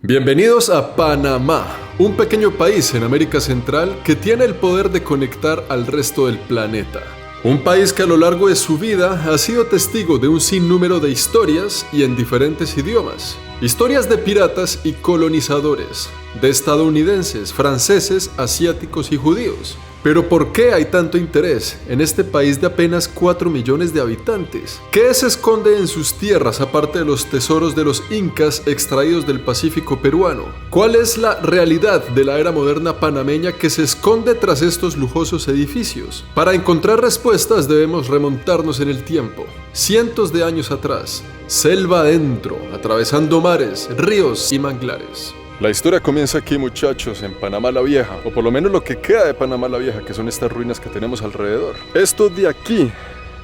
Bienvenidos a Panamá, un pequeño país en América Central que tiene el poder de conectar al resto del planeta. Un país que a lo largo de su vida ha sido testigo de un sinnúmero de historias y en diferentes idiomas. Historias de piratas y colonizadores, de estadounidenses, franceses, asiáticos y judíos. Pero ¿por qué hay tanto interés en este país de apenas 4 millones de habitantes? ¿Qué se esconde en sus tierras aparte de los tesoros de los incas extraídos del Pacífico peruano? ¿Cuál es la realidad de la era moderna panameña que se esconde tras estos lujosos edificios? Para encontrar respuestas debemos remontarnos en el tiempo, cientos de años atrás, selva adentro, atravesando mares, ríos y manglares. La historia comienza aquí, muchachos, en Panamá la Vieja, o por lo menos lo que queda de Panamá la Vieja, que son estas ruinas que tenemos alrededor. Esto de aquí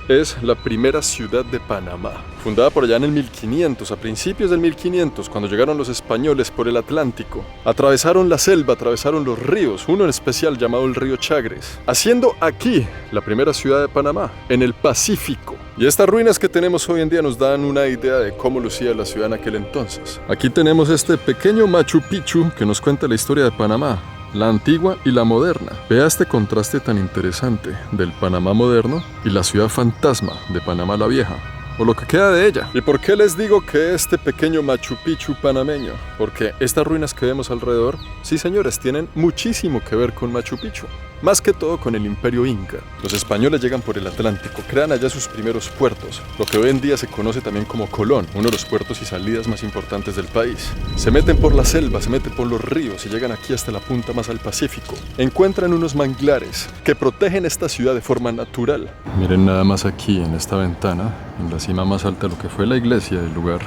es la primera ciudad de Panamá, fundada por allá en el 1500, a principios del 1500, cuando llegaron los españoles por el Atlántico. Atravesaron la selva, atravesaron los ríos, uno en especial llamado el río Chagres, haciendo aquí la primera ciudad de Panamá, en el Pacífico. Y estas ruinas que tenemos hoy en día nos dan una idea de cómo lucía la ciudad en aquel entonces. Aquí tenemos este pequeño Machu Picchu que nos cuenta la historia de Panamá, la antigua y la moderna. Vea este contraste tan interesante del Panamá moderno y la ciudad fantasma de Panamá la Vieja, o lo que queda de ella. ¿Y por qué les digo que este pequeño Machu Picchu panameño? Porque estas ruinas que vemos alrededor, sí señores, tienen muchísimo que ver con Machu Picchu. Más que todo con el Imperio Inca. Los españoles llegan por el Atlántico, crean allá sus primeros puertos, lo que hoy en día se conoce también como Colón, uno de los puertos y salidas más importantes del país. Se meten por la selva, se meten por los ríos y llegan aquí hasta la punta más al Pacífico. Encuentran unos manglares que protegen esta ciudad de forma natural. Miren nada más aquí en esta ventana, en la cima más alta de lo que fue la iglesia del lugar,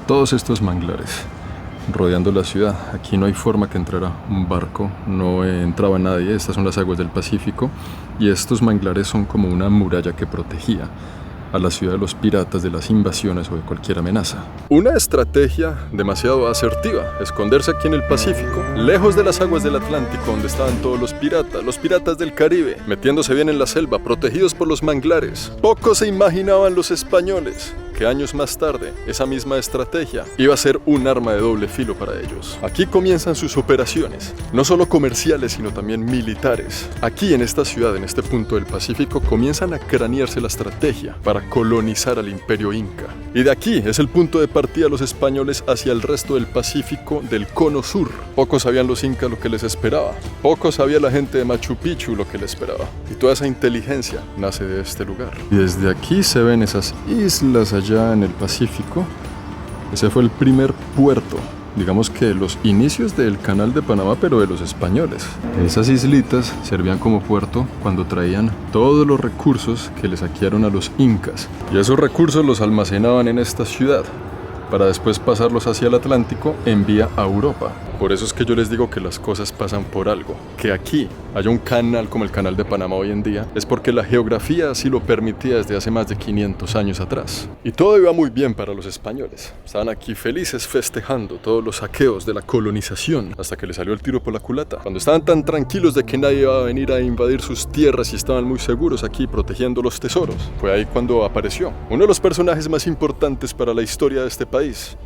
todos estos manglares rodeando la ciudad. Aquí no hay forma que entrara un barco, no entraba nadie. Estas son las aguas del Pacífico y estos manglares son como una muralla que protegía a la ciudad de los piratas de las invasiones o de cualquier amenaza. Una estrategia demasiado asertiva, esconderse aquí en el Pacífico, lejos de las aguas del Atlántico donde estaban todos los piratas del Caribe, metiéndose bien en la selva, protegidos por los manglares. Pocos se imaginaban los españoles que años más tarde esa misma estrategia iba a ser un arma de doble filo para ellos. Aquí comienzan sus operaciones, no solo comerciales sino también militares. Aquí en esta ciudad, en este punto del Pacífico, comienzan a cranearse la estrategia para colonizar al Imperio Inca. Y de aquí es el punto de partida de los españoles hacia el resto del Pacífico del Cono Sur. Pocos sabían los incas lo que les esperaba, pocos sabía la gente de Machu Picchu lo que les esperaba. Y toda esa inteligencia nace de este lugar. Y desde aquí se ven esas islas allá en el Pacífico. Ese fue el primer puerto, digamos que los inicios del canal de Panamá, pero de los españoles. Esas islitas servían como puerto cuando traían todos los recursos que les saquearon a los incas. Y esos recursos los almacenaban en esta ciudad para después pasarlos hacia el Atlántico en vía a Europa. Por eso es que yo les digo que las cosas pasan por algo. Que aquí haya un canal como el canal de Panamá hoy en día es porque la geografía así lo permitía desde hace más de 500 años atrás. Y todo iba muy bien para los españoles. Estaban aquí felices festejando todos los saqueos de la colonización hasta que les salió el tiro por la culata. Cuando estaban tan tranquilos de que nadie iba a venir a invadir sus tierras y estaban muy seguros aquí protegiendo los tesoros, fue ahí cuando apareció uno de los personajes más importantes para la historia de este país.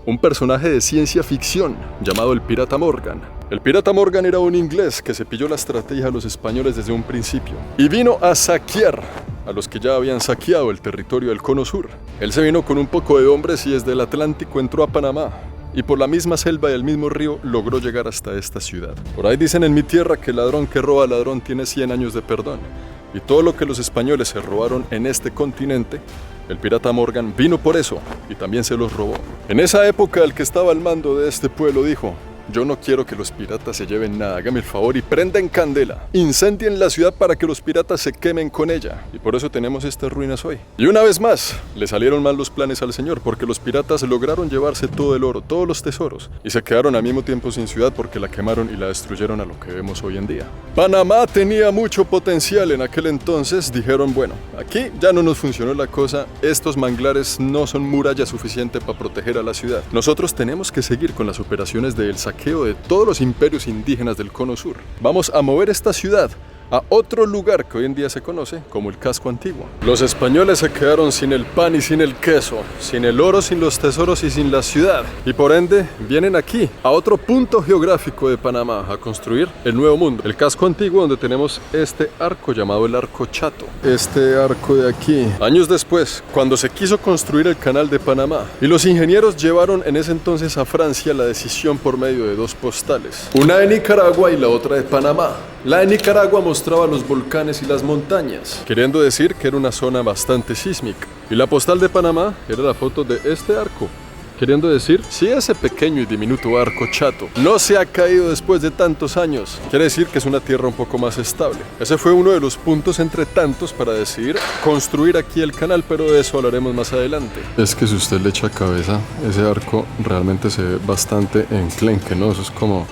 Un personaje de ciencia ficción llamado el Pirata Morgan. El Pirata Morgan era un inglés que se pilló la estrategia de los españoles desde un principio y vino a saquear a los que ya habían saqueado el territorio del Cono Sur. Él se vino con un poco de hombres y desde el Atlántico entró a Panamá y por la misma selva y el mismo río logró llegar hasta esta ciudad. Por ahí dicen en mi tierra que el ladrón que roba al ladrón tiene 100 años de perdón. Y todo lo que los españoles se robaron en este continente, el Pirata Morgan vino por eso y también se los robó. En esa época el que estaba al mando de este pueblo dijo: yo no quiero que los piratas se lleven nada, hágame el favor y prendan candela. Incendien la ciudad para que los piratas se quemen con ella. Y por eso tenemos estas ruinas hoy. Y una vez más, le salieron mal los planes al señor, porque los piratas lograron llevarse todo el oro, todos los tesoros, y se quedaron al mismo tiempo sin ciudad porque la quemaron y la destruyeron a lo que vemos hoy en día. Panamá tenía mucho potencial en aquel entonces. Dijeron, bueno, aquí ya no nos funcionó la cosa, estos manglares no son muralla suficiente para proteger a la ciudad. Nosotros tenemos que seguir con las operaciones del saqueo de todos los imperios indígenas del Cono Sur. Vamos a mover esta ciudad a otro lugar que hoy en día se conoce como el Casco Antiguo. Los españoles se quedaron sin el pan y sin el queso, sin el oro, sin los tesoros y sin la ciudad. Y por ende vienen aquí, a otro punto geográfico de Panamá, a construir el Nuevo Mundo. El Casco Antiguo, donde tenemos este arco llamado el Arco Chato. Este arco de aquí. Años después, cuando se quiso construir el Canal de Panamá, y los ingenieros llevaron en ese entonces a Francia la decisión por medio de dos postales. Una de Nicaragua y la otra de Panamá. La de Nicaragua mostraba los volcanes y las montañas, queriendo decir que era una zona bastante sísmica. Y la postal de Panamá era la foto de este arco, queriendo decir, si ese pequeño y diminuto arco chato no se ha caído después de tantos años, quiere decir que es una tierra un poco más estable. Ese fue uno de los puntos entre tantos para decidir construir aquí el canal, pero de eso hablaremos más adelante. Es que si usted le echa cabeza, ese arco realmente se ve bastante enclenque, ¿no? Eso es como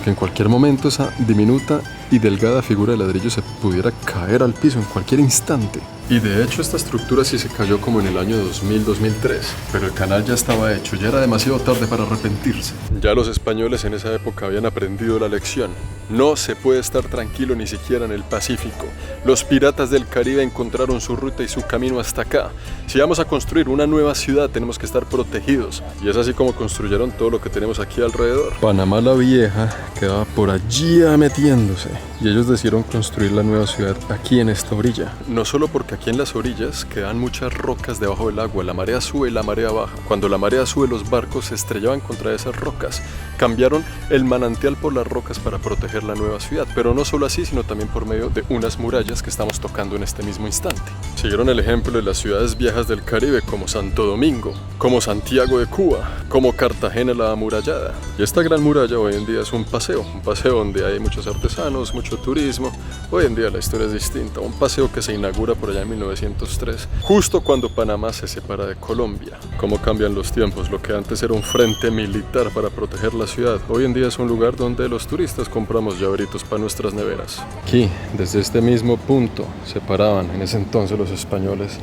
que en cualquier momento esa diminuta y delgada figura de ladrillo se pudiera caer al piso en cualquier instante. Y de hecho esta estructura sí se cayó como en el año 2000-2003, pero el canal ya estaba hecho, ya era demasiado tarde para arrepentirse. Ya los españoles en esa época habían aprendido la lección. No se puede estar tranquilo ni siquiera en el Pacífico. Los piratas del Caribe encontraron su ruta y su camino hasta acá. Si vamos a construir una nueva ciudad tenemos que estar protegidos. Y es así como construyeron todo lo que tenemos aquí alrededor. Panamá la Vieja quedaba por allí metiéndose. Y ellos decidieron construir la nueva ciudad aquí en esta orilla. No solo porque aquí en las orillas quedan muchas rocas debajo del agua, la marea sube y la marea baja. Cuando la marea sube, los barcos se estrellaban contra esas rocas. Cambiaron el manantial por las rocas para proteger la nueva ciudad, pero no solo así, sino también por medio de unas murallas que estamos tocando en este mismo instante. Siguieron el ejemplo de las ciudades viejas del Caribe como Santo Domingo, como Santiago de Cuba, como Cartagena la amurallada. Y esta gran muralla hoy en día es un paseo donde hay muchos artesanos, mucho turismo. Hoy en día la historia es distinta, un paseo que se inaugura por allá en 1903, justo cuando Panamá se separa de Colombia. Cómo cambian los tiempos, lo que antes era un frente militar para proteger la ciudad, hoy en día es un lugar donde los turistas compramos llaveritos para nuestras neveras. Aquí, desde este mismo punto, se paraban en ese entonces los españoles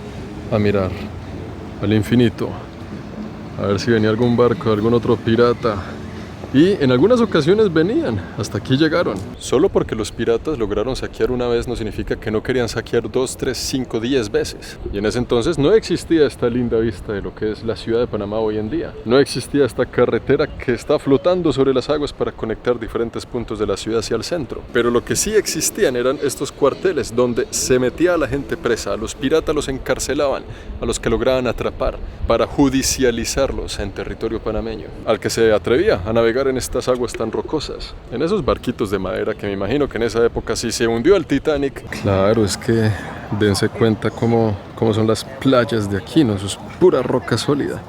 a mirar al infinito, a ver si venía algún barco, algún otro pirata. Y en algunas ocasiones venían, hasta aquí llegaron. Solo porque los piratas lograron saquear una vez no significa que no querían saquear 2, 3, 5, 10 veces. Y en ese entonces no existía esta linda vista de lo que es la ciudad de Panamá hoy en día. No existía esta carretera que está flotando sobre las aguas para conectar diferentes puntos de la ciudad hacia el centro. Pero lo que sí existían eran estos cuarteles donde se metía a la gente presa, a los piratas los encarcelaban, a los que lograban atrapar, para judicializarlos en territorio panameño. Al que se atrevía a navegar en estas aguas tan rocosas, en esos barquitos de madera que me imagino que en esa época sí se hundió el Titanic. Claro, es que dense cuenta cómo son las playas de aquí, ¿no? Eso es pura roca sólida.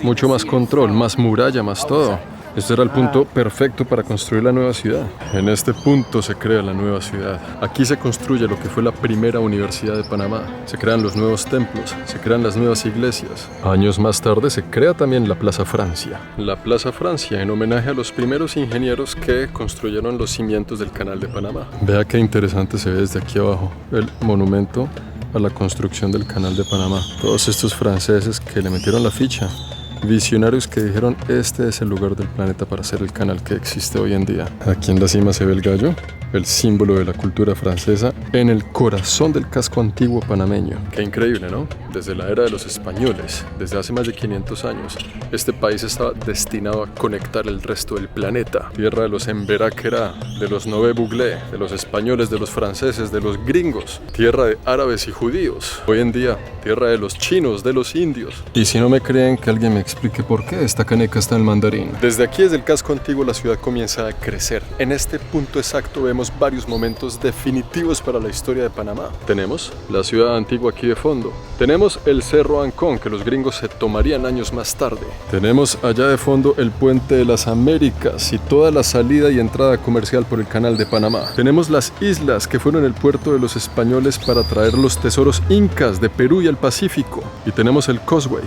Mucho más control, más muralla, más todo. Este era el punto perfecto para construir la nueva ciudad. En este punto se crea la nueva ciudad. Aquí se construye lo que fue la primera universidad de Panamá. Se crean los nuevos templos, se crean las nuevas iglesias. Años más tarde se crea también la Plaza Francia. La Plaza Francia en homenaje a los primeros ingenieros que construyeron los cimientos del Canal de Panamá. Vea qué interesante se ve desde aquí abajo el monumento a la construcción del Canal de Panamá. Todos estos franceses que le metieron la ficha. Visionarios que dijeron, este es el lugar del planeta para hacer el canal que existe hoy en día. Aquí en la cima se ve el gallo, el símbolo de la cultura francesa, en el corazón del casco antiguo panameño. Qué increíble, ¿no? Desde la era de los españoles, desde hace más de 500 años, este país estaba destinado a conectar el resto del planeta. Tierra de los Emberá-Querá, de los Nové Buglé, de los españoles, de los franceses, de los gringos. Tierra de árabes y judíos. Hoy en día, tierra de los chinos, de los indios. Y si no me creen, que alguien me explique por qué esta caneca está en mandarín. Desde aquí, desde el casco antiguo, la ciudad comienza a crecer. En este punto exacto vemos varios momentos definitivos para la historia de Panamá. Tenemos la ciudad antigua aquí de fondo. Tenemos el Cerro Ancón, que los gringos se tomarían años más tarde. Tenemos allá de fondo el Puente de las Américas y toda la salida y entrada comercial por el Canal de Panamá. Tenemos las islas que fueron el puerto de los españoles para traer los tesoros incas de Perú y el Pacífico. Y tenemos el Causeway,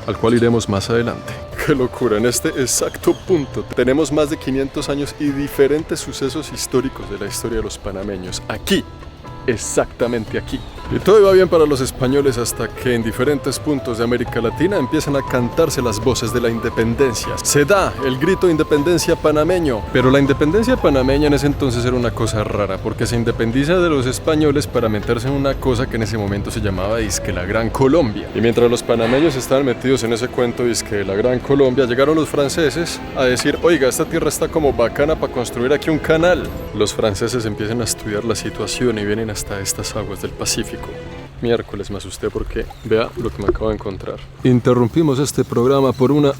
al cual iremos más adelante. ¡Qué locura! En este exacto punto tenemos más de 500 años y diferentes sucesos históricos de la historia de los panameños. Aquí, exactamente aquí. Y todo iba bien para los españoles hasta que en diferentes puntos de América Latina empiezan a cantarse las voces de la independencia. Se da el grito de independencia panameño, pero la independencia panameña en ese entonces era una cosa rara, porque se independiza de los españoles para meterse en una cosa que en ese momento se llamaba disque la Gran Colombia. Y mientras los panameños estaban metidos en ese cuento disque la Gran Colombia, llegaron los franceses a decir, oiga, esta tierra está como bacana para construir aquí un canal. Los franceses empiezan a estudiar la situación y vienen hasta estas aguas del Pacífico. Miércoles me asusté porque vea lo que me acabo de encontrar. Interrumpimos este programa por una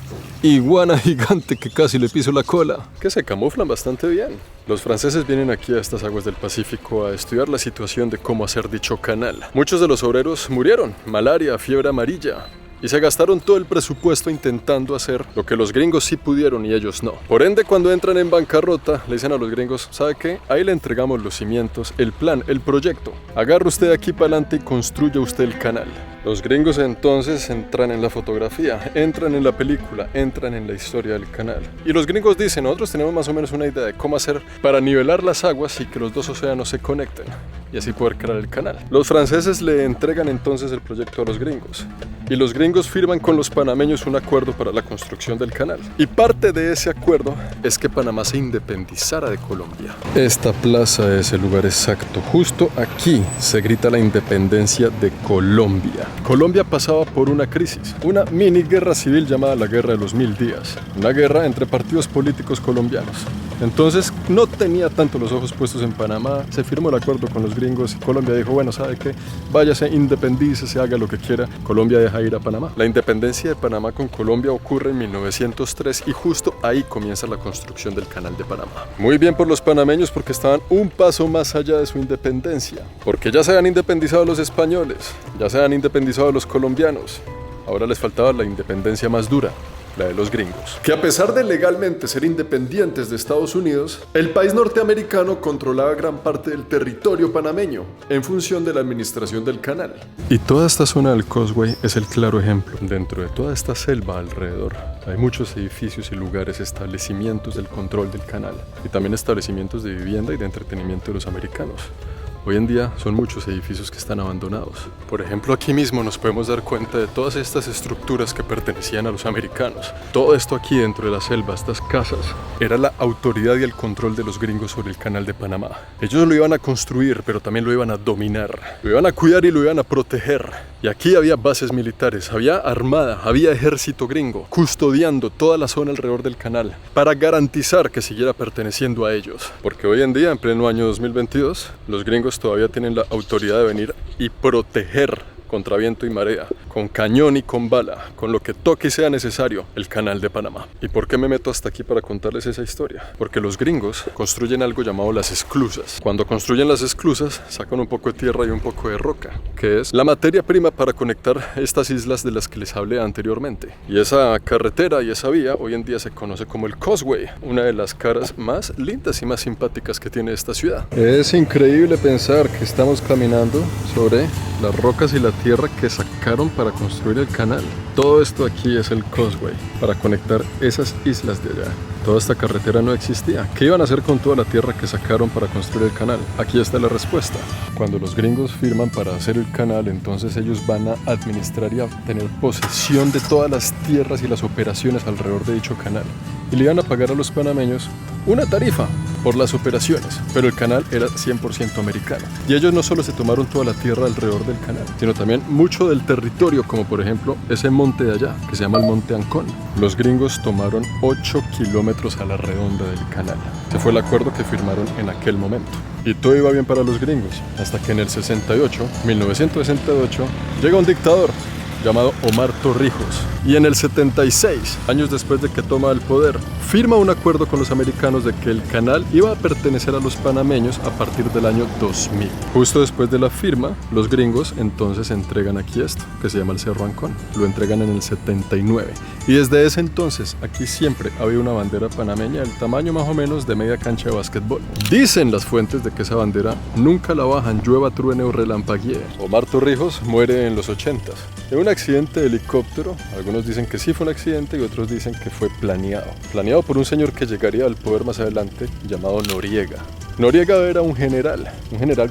iguana gigante que casi le piso la cola, que se camuflan bastante bien. Los franceses vienen aquí a estas aguas del Pacífico a estudiar la situación de cómo hacer dicho canal. Muchos de los obreros murieron, malaria, fiebre amarilla. Y se gastaron todo el presupuesto intentando hacer lo que los gringos sí pudieron y ellos no. Por ende, cuando entran en bancarrota, le dicen a los gringos, ¿sabe qué? Ahí le entregamos los cimientos, el plan, el proyecto. Agarre usted aquí para adelante y construya usted el canal. Los gringos entonces entran en la fotografía, entran en la película, entran en la historia del canal. Y los gringos dicen, nosotros tenemos más o menos una idea de cómo hacer para nivelar las aguas y que los dos océanos se conecten. Y así poder crear el canal. Los franceses le entregan entonces el proyecto a los gringos. Y los gringos firman con los panameños un acuerdo para la construcción del canal. Y parte de ese acuerdo es que Panamá se independizara de Colombia. Esta plaza es el lugar exacto. Justo aquí se grita la independencia de Colombia. Colombia pasaba por una crisis, una mini guerra civil llamada la Guerra de los 1000 días. Una guerra entre partidos políticos colombianos. Entonces no tenía tanto los ojos puestos en Panamá. Se firmó el acuerdo con los gringos y Colombia dijo, bueno, ¿sabe qué? Váyase, independícese, haga lo que quiera. Colombia deja ir a Panamá. La independencia de Panamá con Colombia ocurre en 1903 y justo ahí comienza la construcción del Canal de Panamá. Muy bien por los panameños porque estaban un paso más allá de su independencia. Porque ya se habían independizado los españoles, ya se habían independizado los colombianos. Ahora les faltaba la independencia más dura, la de los gringos. Que a pesar de legalmente ser independientes de Estados Unidos, el país norteamericano controlaba gran parte del territorio panameño en función de la administración del canal. Y toda esta zona del Causeway es el claro ejemplo. Dentro de toda esta selva alrededor hay muchos edificios y lugares, establecimientos del control del canal y también establecimientos de vivienda y de entretenimiento de los americanos. Hoy en día son muchos edificios que están abandonados. Por ejemplo, aquí mismo nos podemos dar cuenta de todas estas estructuras que pertenecían a los americanos. Todo esto aquí dentro de la selva, estas casas, era la autoridad y el control de los gringos sobre el Canal de Panamá. Ellos lo iban a construir, pero también lo iban a dominar. Lo iban a cuidar y lo iban a proteger. Y aquí había bases militares, había armada, había ejército gringo, custodiando toda la zona alrededor del canal, para garantizar que siguiera perteneciendo a ellos. Porque hoy en día, en pleno año 2022, los gringos todavía tienen la autoridad de venir y proteger contra viento y marea, con cañón y con bala, con lo que toque y sea necesario, el Canal de Panamá. ¿Y por qué me meto hasta aquí para contarles esa historia? Porque los gringos construyen algo llamado las esclusas. Cuando construyen las esclusas, sacan un poco de tierra y un poco de roca, que es la materia prima para conectar estas islas de las que les hablé anteriormente. Y esa carretera y esa vía hoy en día se conoce como el Causeway, una de las caras más lindas y más simpáticas que tiene esta ciudad. Es increíble pensar que estamos caminando sobre las rocas y la tierra que sacaron para construir el canal. Todo esto aquí es el Causeway, para conectar esas islas de allá. Toda esta carretera no existía. ¿Qué iban a hacer con toda la tierra que sacaron para construir el canal? Aquí está la respuesta. Cuando los gringos firman para hacer el canal, entonces ellos van a administrar y a tener posesión de todas las tierras y las operaciones alrededor de dicho canal. Y le iban a pagar a los panameños una tarifa por las operaciones, pero el canal era 100% americano. Y ellos no solo se tomaron toda la tierra alrededor del canal, sino también mucho del territorio, como por ejemplo ese monte de allá, que se llama el Monte Ancón. Los gringos tomaron 8 kilómetros a la redonda del canal. Ese fue el acuerdo que firmaron en aquel momento. Y todo iba bien para los gringos, hasta que en el 1968, llega un dictador llamado Omar Torrijos, y en el 76, años después de que toma el poder, firma un acuerdo con los americanos de que el canal iba a pertenecer a los panameños a partir del año 2000. Justo después de la firma, los gringos entonces entregan aquí esto, que se llama el Cerro Ancón. Lo entregan en el 79. Y desde ese entonces, aquí siempre había una bandera panameña del tamaño más o menos de media cancha de básquetbol. Dicen las fuentes de que esa bandera nunca la bajan, llueva, truene o relampaguee. Omar Torrijos muere en los 80s. En un accidente de helicóptero, algunos dicen que sí fue un accidente y otros dicen que fue planeado. Planeado por un señor que llegaría al poder más adelante, llamado Noriega. Noriega era un general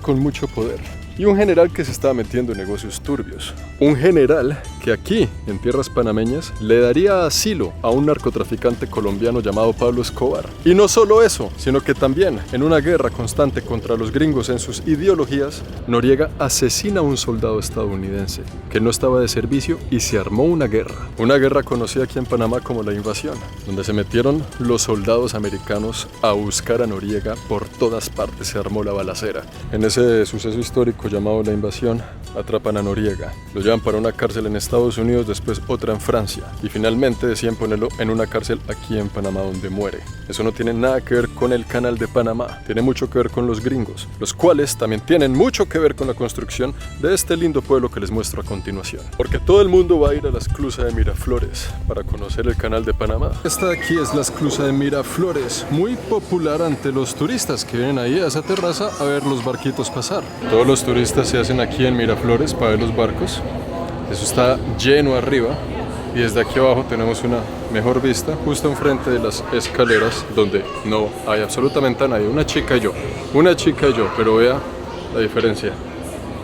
con mucho poder. y un general que se estaba metiendo en negocios turbios. Un general que aquí, en tierras panameñas, le daría asilo a un narcotraficante colombiano llamado Pablo Escobar. Y no solo eso, sino que también, en una guerra constante contra los gringos en sus ideologías, Noriega asesina a un soldado estadounidense que no estaba de servicio y se armó una guerra conocida aquí en Panamá como la invasión, donde se metieron los soldados americanos a buscar a Noriega por todas partes, se armó la balacera. En ese suceso histórico llamado la invasión, atrapan a Noriega, lo llevan para una cárcel en Estados Unidos, después otra en Francia y finalmente deciden ponerlo en una cárcel aquí en Panamá donde muere. Eso no tiene nada que ver con el Canal de Panamá, tiene mucho que ver con los gringos, los cuales también tienen mucho que ver con la construcción de este lindo pueblo que les muestro a continuación. Porque todo el mundo va a ir a la esclusa de Miraflores para conocer el Canal de Panamá. Esta de aquí es la esclusa de Miraflores, muy popular ante los turistas que vienen ahí a esa terraza a ver los barquitos pasar. Todos los turistas se hacen aquí en Miraflores para ver los barcos. Eso está lleno arriba y desde aquí abajo tenemos una mejor vista justo enfrente de las escaleras donde no hay absolutamente nadie. Una chica y yo, pero vea la diferencia.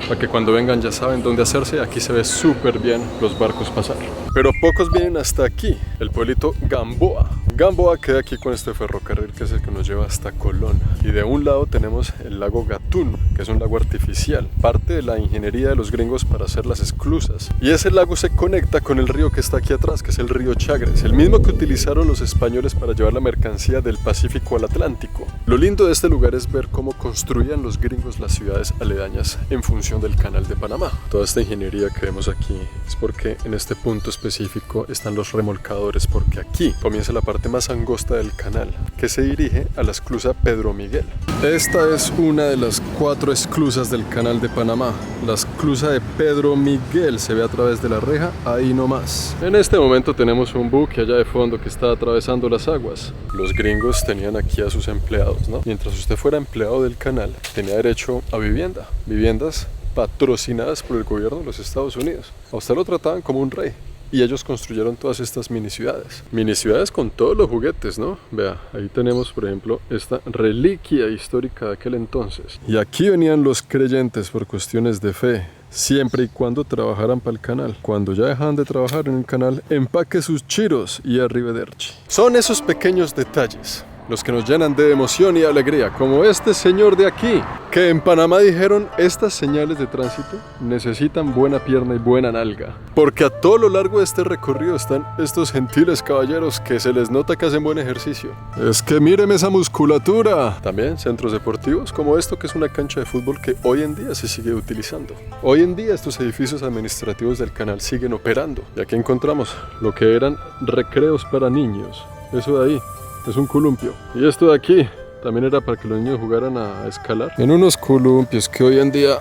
Para que cuando vengan ya saben dónde hacerse. Aquí se ve súper bien los barcos pasar. Pero pocos vienen hasta aquí, el pueblito Gamboa. Gamboa queda aquí con este ferrocarril que es el que nos lleva hasta Colón. Y de un lado tenemos el lago Gatún, que es un lago artificial, parte de la ingeniería de los gringos para hacer las esclusas. Y ese lago se conecta con el río que está aquí atrás, que es el río Chagres, el mismo que utilizaron los españoles para llevar la mercancía del Pacífico al Atlántico. Lo lindo de este lugar es ver cómo construían los gringos las ciudades aledañas en función del Canal de Panamá. Toda esta ingeniería que vemos aquí es porque en este punto específico están los remolcadores, porque aquí comienza la parte más angosta del canal que se dirige a la esclusa Pedro Miguel. Esta es una de las 4 esclusas del Canal de Panamá. La esclusa de Pedro Miguel se ve a través de la reja, ahí nomás. En este momento tenemos un buque allá de fondo que está atravesando las aguas. Los gringos tenían aquí a sus empleados, ¿no? Mientras usted fuera empleado del canal, tenía derecho a viviendas patrocinadas por el gobierno de los Estados Unidos. A usted lo trataban como un rey. Y ellos construyeron todas estas mini ciudades con todos los juguetes, ¿no? Vea, ahí tenemos por ejemplo esta reliquia histórica de aquel entonces. Y aquí venían los creyentes por cuestiones de fe, siempre y cuando trabajaran para el canal. Cuando ya dejaban de trabajar en el canal, empaque sus chiros y arrivederci. Son esos pequeños detalles los que nos llenan de emoción y alegría, como este señor de aquí, que en Panamá dijeron: estas señales de tránsito necesitan buena pierna y buena nalga, porque a todo lo largo de este recorrido están estos gentiles caballeros que se les nota que hacen buen ejercicio. Es que míreme esa musculatura. También centros deportivos como esto, que es una cancha de fútbol que hoy en día se sigue utilizando. Hoy en día estos edificios administrativos del canal siguen operando, y aquí encontramos lo que eran recreos para niños. Eso de ahí es un columpio. Y esto de aquí también era para que los niños jugaran a escalar en unos columpios que hoy en día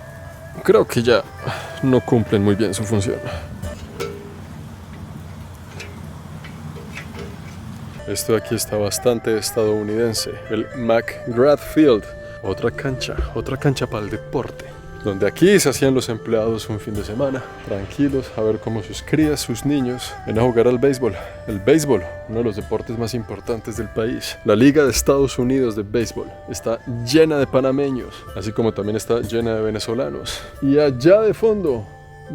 creo que ya no cumplen muy bien su función. Esto de aquí está bastante estadounidense, el McGrath Field. Otra cancha para el deporte, donde aquí se hacían los empleados un fin de semana, tranquilos, a ver cómo sus crías, sus niños, ven a jugar al béisbol. El béisbol, uno de los deportes más importantes del país. La Liga de Estados Unidos de Béisbol está llena de panameños, así como también está llena de venezolanos. Y allá de fondo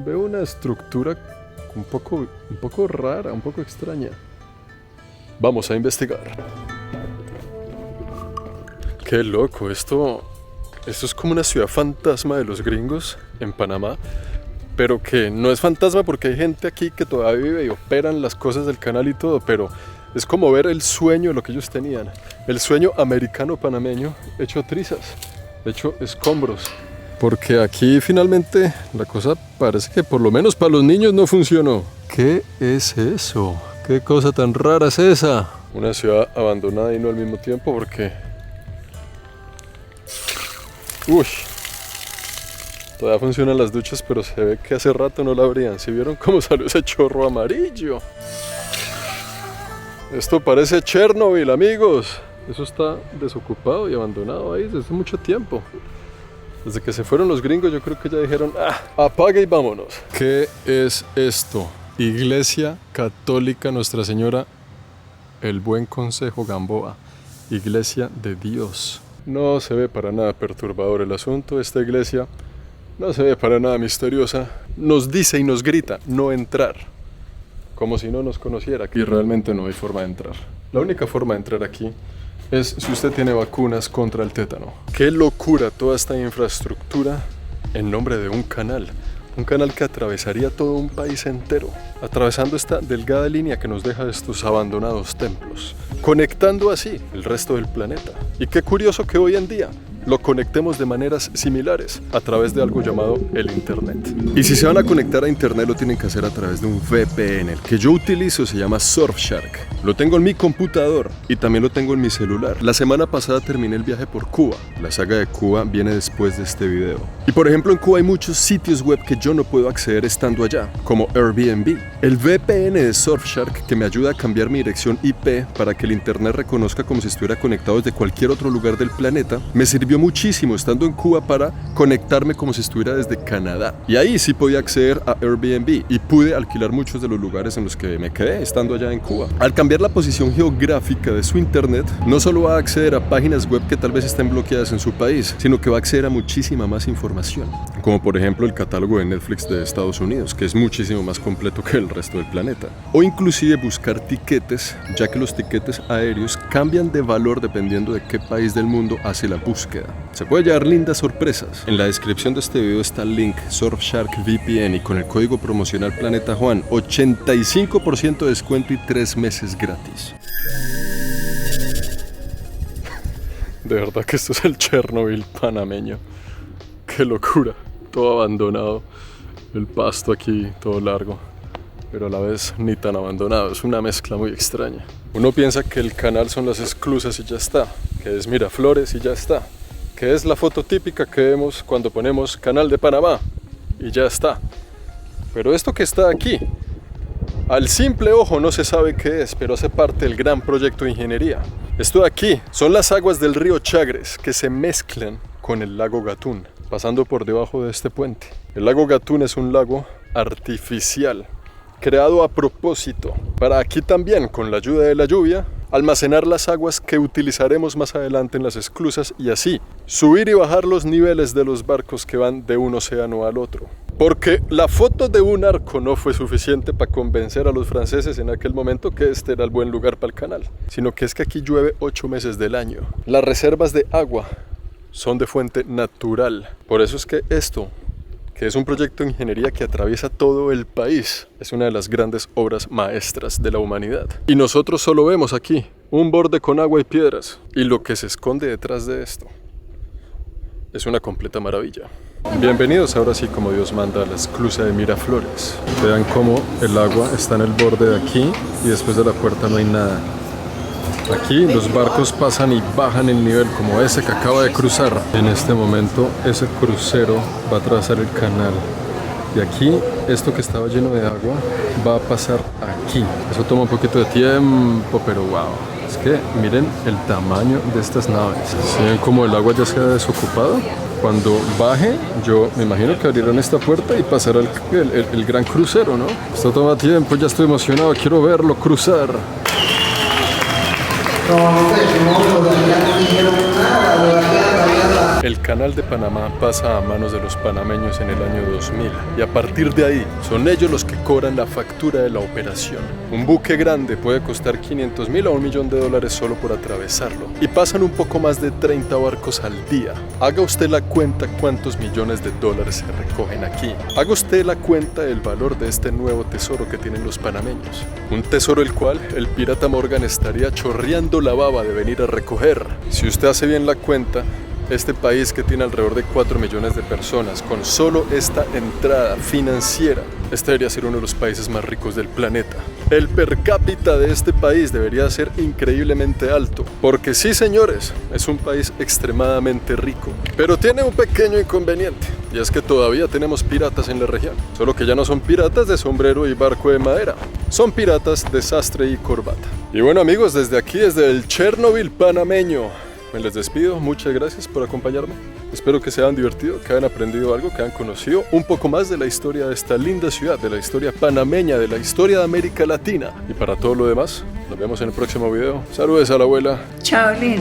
veo una estructura un poco rara, un poco extraña. Vamos a investigar. Qué loco, esto es como una ciudad fantasma de los gringos en Panamá, pero que no es fantasma porque hay gente aquí que todavía vive y operan las cosas del canal y todo, pero es como ver el sueño de lo que ellos tenían, el sueño americano panameño hecho trizas, hecho escombros. Porque aquí finalmente la cosa parece que por lo menos para los niños no funcionó. ¿Qué es eso? ¿Qué cosa tan rara es esa? Una ciudad abandonada y no al mismo tiempo, porque uy, todavía funcionan las duchas, pero se ve que hace rato no la abrían. ¿Sí vieron cómo salió ese chorro amarillo? Esto parece Chernobyl, amigos. Eso está desocupado y abandonado ahí desde hace mucho tiempo. Desde que se fueron los gringos, yo creo que ya dijeron: apague y vámonos. ¿Qué es esto? Iglesia Católica Nuestra Señora El Buen Consejo Gamboa, Iglesia de Dios. No se ve para nada perturbador el asunto. Esta iglesia No se ve para nada misteriosa. Nos dice y nos grita no entrar. Como si no nos conociera. Y realmente no hay forma de entrar. La única forma de entrar aquí es si usted tiene vacunas contra el tétano. ¡Qué locura toda esta infraestructura en nombre de un canal! Un canal que atravesaría todo un país entero, atravesando esta delgada línea que nos deja estos abandonados templos, conectando así el resto del planeta. Y qué curioso que hoy en día lo conectemos de maneras similares a través de algo llamado el Internet. Y si se van a conectar a Internet lo tienen que hacer a través de un VPN. El que yo utilizo se llama Surfshark. Lo tengo en mi computador y también lo tengo en mi celular. La semana pasada terminé el viaje por Cuba. La saga de Cuba viene después de este video. Y por ejemplo en Cuba hay muchos sitios web que yo no puedo acceder estando allá, como Airbnb. El VPN de Surfshark, que me ayuda a cambiar mi dirección IP para que el Internet reconozca como si estuviera conectado desde cualquier otro lugar del planeta, me sirvió muchísimo estando en Cuba para conectarme como si estuviera desde Canadá. Y ahí sí podía acceder a Airbnb y pude alquilar muchos de los lugares en los que me quedé estando allá en Cuba. Al cambiar la posición geográfica de su Internet, no solo va a acceder a páginas web que tal vez estén bloqueadas en su país, sino que va a acceder a muchísima más información, como por ejemplo el catálogo de Netflix de Estados Unidos, que es muchísimo más completo que el resto del planeta, o inclusive buscar tiquetes, ya que los tiquetes aéreos cambian de valor dependiendo de qué país del mundo hace la búsqueda. Se puede hallar lindas sorpresas. En la descripción de este video está el link Surfshark VPN y con el código promocional Planeta Juan 85% de descuento y 3 meses gratis. De verdad que esto es el Chernobyl panameño. Qué locura, todo abandonado, el pasto aquí todo largo, pero a la vez ni tan abandonado, es una mezcla muy extraña. Uno piensa que el canal son las esclusas y ya está, que es Miraflores y ya está, que es la foto típica que vemos cuando ponemos Canal de Panamá y ya está. Pero esto que está aquí, al simple ojo no se sabe qué es, pero hace parte del gran proyecto de ingeniería. Esto de aquí son las aguas del río Chagres que se mezclan con el lago Gatún, pasando por debajo de este puente. El lago Gatún es un lago artificial, creado a propósito, para aquí también, con la ayuda de la lluvia, almacenar las aguas que utilizaremos más adelante en las esclusas y así subir y bajar los niveles de los barcos que van de un océano al otro. Porque la foto de un arco no fue suficiente para convencer a los franceses en aquel momento que este era el buen lugar para el canal, sino que es que aquí llueve 8 meses del año. Las reservas de agua son de fuente natural. Por eso es que esto, que es un proyecto de ingeniería que atraviesa todo el país, es una de las grandes obras maestras de la humanidad. Y nosotros solo vemos aquí un borde con agua y piedras, y lo que se esconde detrás de esto es una completa maravilla. Bienvenidos ahora sí, como Dios manda, a la esclusa de Miraflores. Vean cómo el agua está en el borde de aquí y después de la puerta no hay nada. Aquí los barcos pasan y bajan el nivel, como ese que acaba de cruzar. En este momento ese crucero va a atravesar el canal. Y aquí, esto que estaba lleno de agua, va a pasar aquí. Eso toma un poquito de tiempo, pero wow. Es que miren el tamaño de estas naves. ¿Sí ven cómo el agua ya se ha desocupado? Cuando baje, yo me imagino que abrirán esta puerta y pasará el gran crucero, ¿no? Esto toma tiempo, ya estoy emocionado, quiero verlo cruzar. El Canal de Panamá pasa a manos de los panameños en el año 2000 y a partir de ahí son ellos los que cobran la factura de la operación. Un buque grande puede costar 500,000 a $1,000,000 solo por atravesarlo y pasan un poco más de 30 barcos al día. Haga usted la cuenta cuántos millones de dólares se recogen aquí. Haga usted la cuenta del valor de este nuevo tesoro que tienen los panameños. Un tesoro el cual el pirata Morgan estaría chorreando la baba de venir a recoger. Si usted hace bien la cuenta, este país que tiene alrededor de 4 millones de personas, con solo esta entrada financiera, este debería ser uno de los países más ricos del planeta. El per cápita de este país debería ser increíblemente alto, porque sí, señores, es un país extremadamente rico, pero tiene un pequeño inconveniente, y es que todavía tenemos piratas en la región, solo que ya no son piratas de sombrero y barco de madera, son piratas de sastre y corbata. Y bueno, amigos, desde aquí, desde el Chernobyl panameño, me les despido, muchas gracias por acompañarme. Espero que se hayan divertido, que hayan aprendido algo, que hayan conocido un poco más de la historia de esta linda ciudad, de la historia panameña, de la historia de América Latina. Y para todo lo demás, nos vemos en el próximo video. Saludos a la abuela. Chao, Lin.